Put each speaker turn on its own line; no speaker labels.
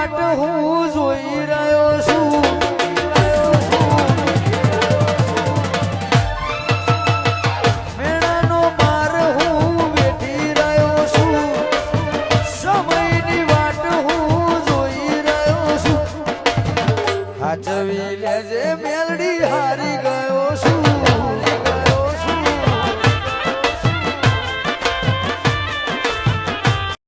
વાટ હું જોઈ રહ્યો છું મેળાનો માર હું વેઠી રહ્યો છું સમયની વાટ હું જોઈ રહ્યો છું હાચવી લેજે મેલડી હારી ગઈ